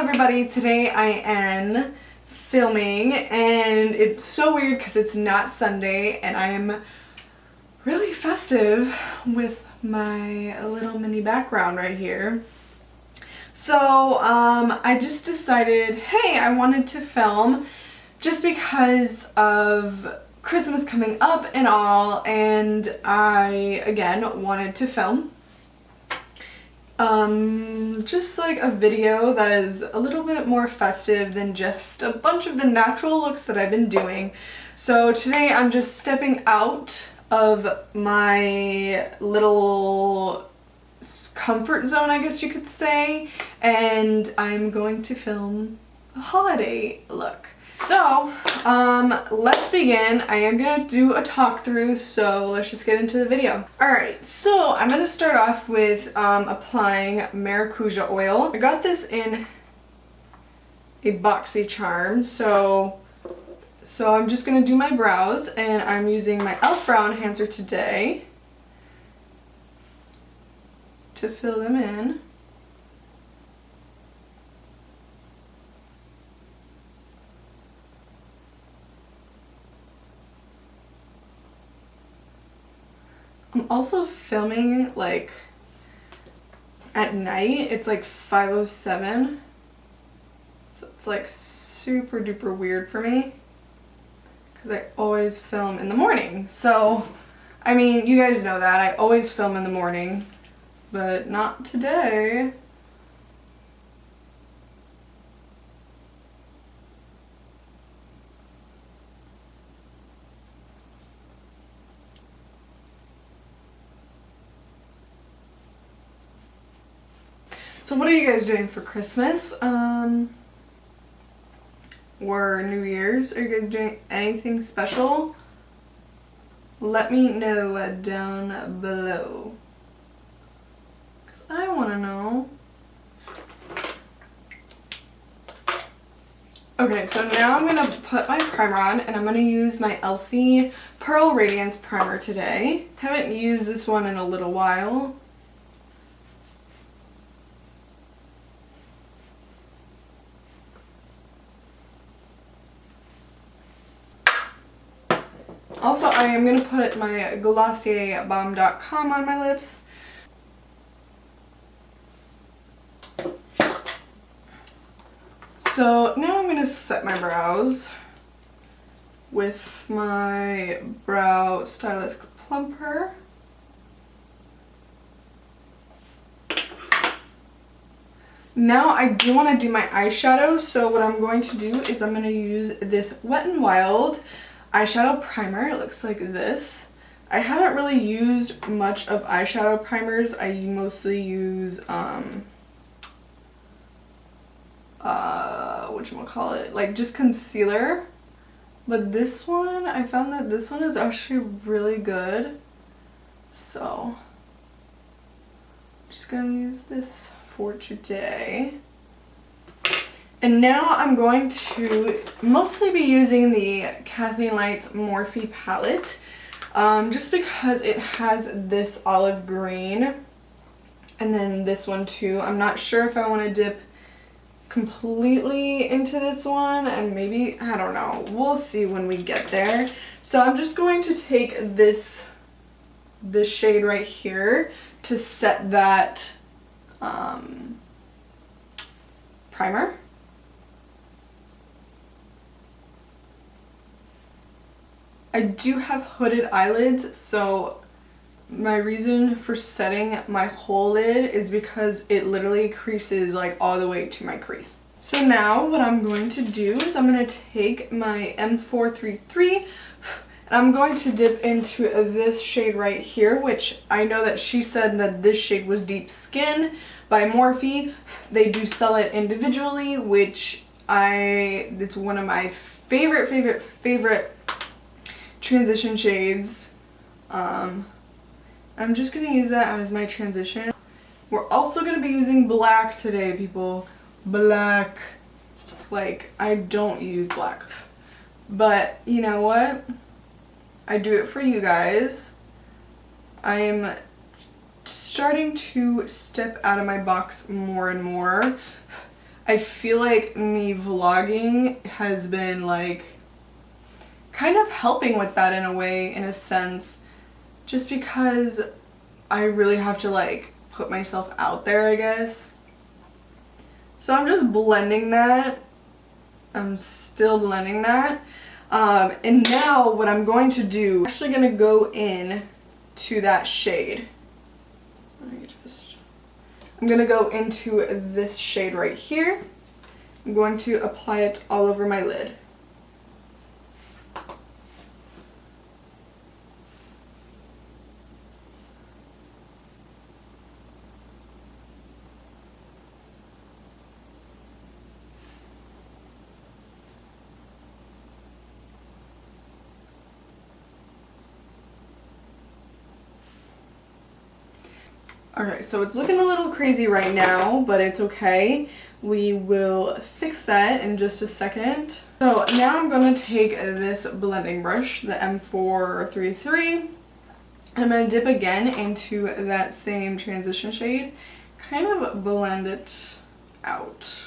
everybody, today I am filming and it's so weird because it's not Sunday and I am really festive with my little mini background right here. So I just decided, hey, I wanted to film just because of Christmas coming up and all, and I again wanted to film just like a video that is a little bit more festive than just a bunch of the natural looks that I've been doing. So today I'm just stepping out of my little comfort zone, I guess you could say, and I'm going to film a holiday look. So let's begin. I am gonna do a talk through, so let's just get into the video. Alright, so I'm gonna start off with applying Maracuja Oil. I got this in a boxy charm, so I'm just gonna do my brows, and I'm using my e.l.f. brow enhancer today to fill them in. I'm also filming like at night. It's like 5:07, so it's like super duper weird for me because I always film in the morning. So I mean, you guys know that I always film in the morning, but not today. So what are you guys doing for Christmas? Or New Year's? Are you guys doing anything special? Let me know down below, because I want to know. Okay, so now I'm going to put my primer on, and I'm going to use my Elcie Pearl Radiance Primer today. Haven't used this one in a little while. Also, I am going to put my Glossier Bomb.com on my lips. So now I'm going to set my brows with my brow Stylist Plumper. Now I do want to do my eyeshadow, so what I'm going to do is I'm going to use this Wet n Wild eyeshadow primer. It looks like this. I haven't really used much of eyeshadow primers. I mostly use whatchamacallit, like just concealer. But this one, I found that this one is actually really good. So I'm just gonna use this for today. And now I'm going to mostly be using the Kathleen Morphe palette, just because it has this olive green and then this one too. I'm not sure if I want to dip completely into this one, and maybe, I don't know, we'll see when we get there. So I'm just going to take this shade right here to set that primer. I do have hooded eyelids, so my reason for setting my whole lid is because it literally creases like all the way to my crease. So now what I'm going to do is I'm going to take my M433 and I'm going to dip into this shade right here, which I know that she said that this shade was Deep Skin by Morphe. They do sell it individually, which it's one of my favorite transition shades. I'm just gonna use that as my transition. We're also gonna be using black today, people. Black. Like, I don't use black, but you know what? I do it for you guys. I am starting to step out of my box more and more. I feel like me vlogging has been like kind of helping with that in a way, in a sense, just because I really have to like put myself out there, I guess. So I'm just blending that. I'm still blending that. And now what I'm going to do, I'm actually going to go in to that shade. I'm going to go into this shade right here. I'm going to apply it all over my lid. Okay, so it's looking a little crazy right now, but it's okay. We will fix that in just a second. So now I'm going to take this blending brush, the M433, and I'm going to dip again into that same transition shade, kind of blend it out.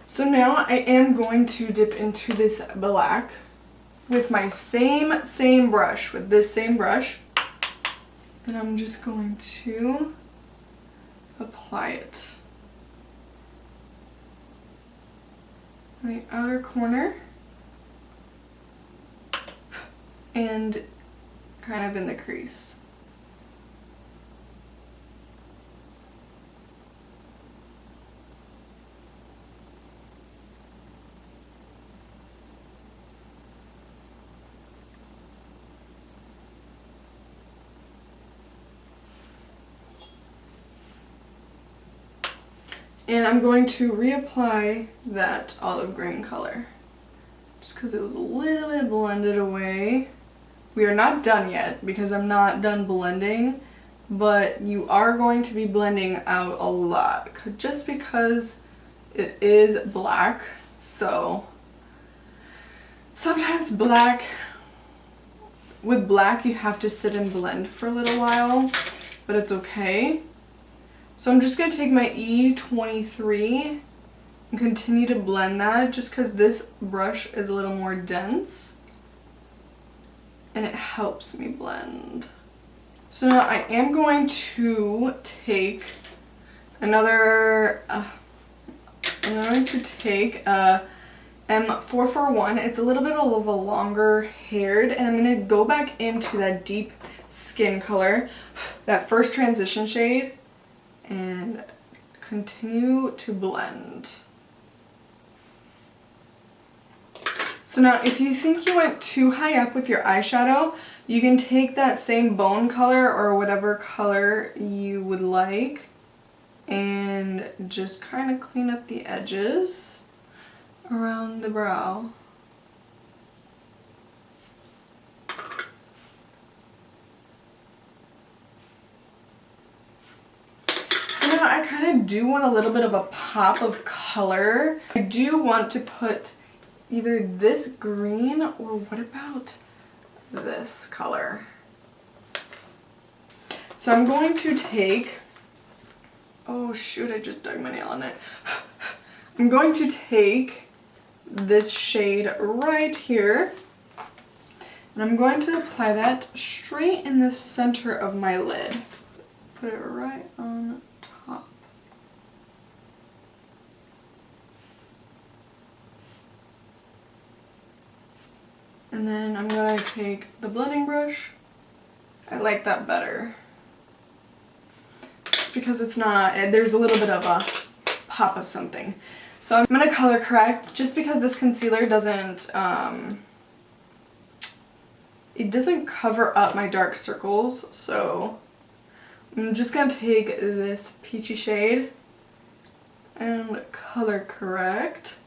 So now I am going to dip into this black with my same brush, with this same brush, and I'm just going to apply it in the outer corner and kind of in the crease. And I'm going to reapply that olive green color, just because it was a little bit blended away. We are not done yet because I'm not done blending, but you are going to be blending out a lot just because it is black. So sometimes with black you have to sit and blend for a little while, but it's okay. So I'm just going to take my E23 and continue to blend that just because this brush is a little more dense and it helps me blend. So now I am going to take another, M441. It's a little bit of a longer haired, and I'm going to go back into that deep skin color, that first transition shade, and continue to blend. So now if you think you went too high up with your eyeshadow, you can take that same bone color or whatever color you would like and just kind of clean up the edges around the brow. I kind of do want a little bit of a pop of color. I do want to put either this green or what about this color? So I'm going to take, oh shoot, I just dug my nail on it. I'm going to take this shade right here and I'm going to apply that straight in the center of my lid. Put it right on top. And then I'm going to take the blending brush. I like that better. Just because it's not, there's a little bit of a pop of something. So I'm going to color correct just because this concealer doesn't, it doesn't cover up my dark circles. So I'm just going to take this peachy shade and color correct.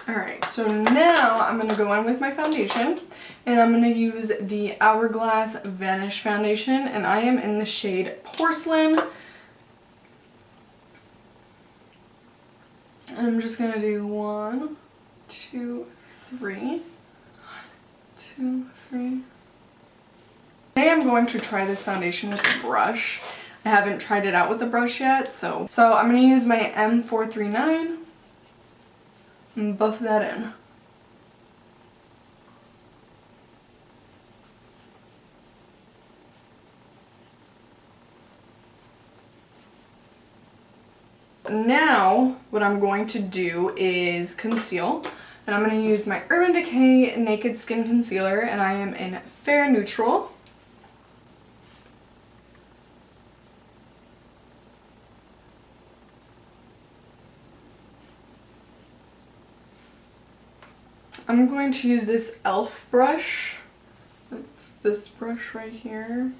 Alright, so now I'm going to go in with my foundation and I'm going to use the Hourglass Vanish foundation and I am in the shade Porcelain. And I'm just just gonna do 1, 2, 3. 1, 2, 3. Today I'm going to try this foundation with a brush. I haven't tried it out with a brush yet, so I'm gonna use my M439 and buff that in. Now, what I'm going to do is conceal, and I'm going to use my Urban Decay Naked Skin Concealer, and I am in Fair Neutral. I'm going to use this e.l.f. brush. It's this brush right here,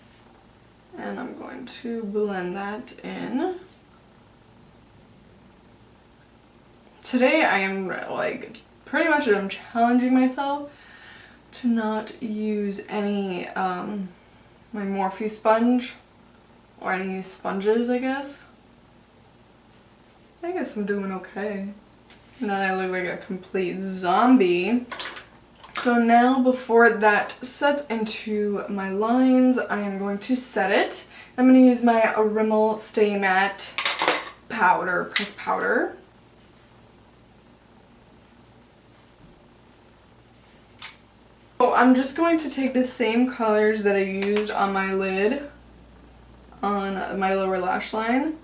and I'm going to blend that in. Today I am like pretty much I'm challenging myself to not use any my Morphe sponge or any sponges, I guess. I guess I'm doing okay. Now I look like a complete zombie. So now before that sets into my lines, I am going to set it. I'm going to use my Rimmel Stay Matte powder, pressed powder. So I'm just going to take the same colors that I used on my lid on my lower lash line.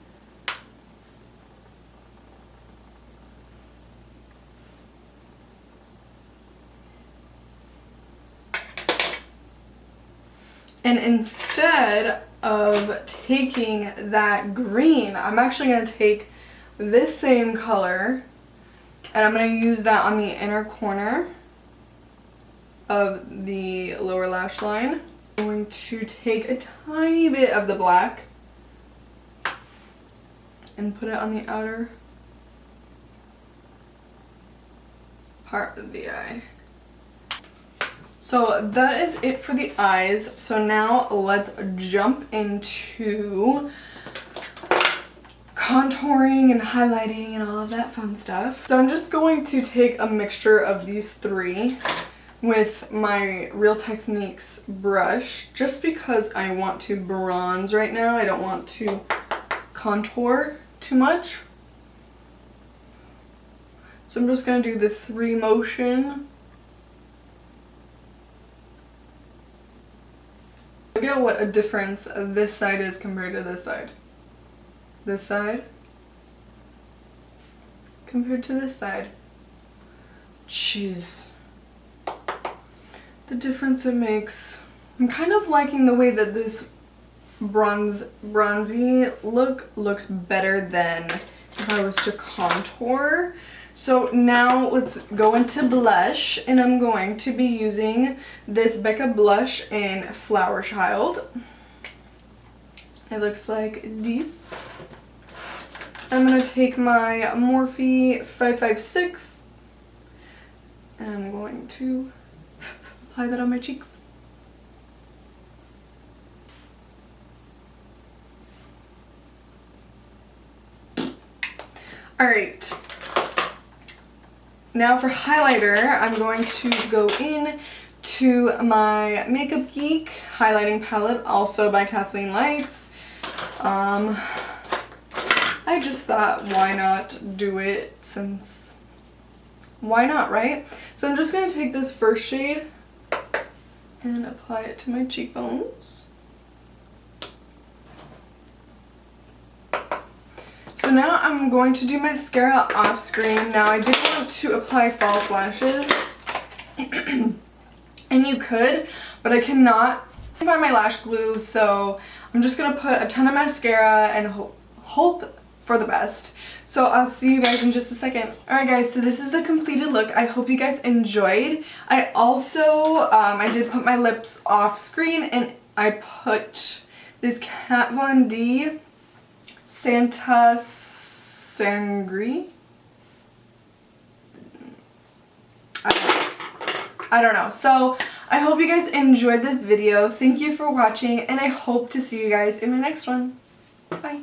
And instead of taking that green, I'm actually going to take this same color and I'm going to use that on the inner corner of the lower lash line. I'm going to take a tiny bit of the black and put it on the outer part of the eye. So that is it for the eyes. So now let's jump into contouring and highlighting and all of that fun stuff. So I'm just going to take a mixture of these three with my Real Techniques brush, just because I want to bronze right now. I don't want to contour too much. So I'm just going to do the 3 motion. Look at what a difference this side is compared to this side. This side compared to this side. Jeez. The difference it makes. I'm kind of liking the way that this bronzy look looks better than if I was to contour. So now let's go into blush, and I'm going to be using this Becca blush in Flower Child. It looks like this. I'm going to take my Morphe 556 and I'm going to apply that on my cheeks. Alright. Now for highlighter, I'm going to go in to my Makeup Geek highlighting palette, also by Kathleen Lights. I just thought, why not do it, since why not, right? So I'm just going to take this first shade and apply it to my cheekbones. So now I'm going to do mascara off screen. Now I did want to apply false lashes, and you could, but I cannot find my lash glue, so I'm just going to put a ton of mascara and hope for the best. So I'll see you guys in just a second. Alright guys, so this is the completed look. I hope you guys enjoyed. I also, I did put my lips off screen, and I put this Kat Von D Santa Sangre. I don't know. So I hope you guys enjoyed this video. Thank you for watching, and I hope to see you guys in my next one. Bye.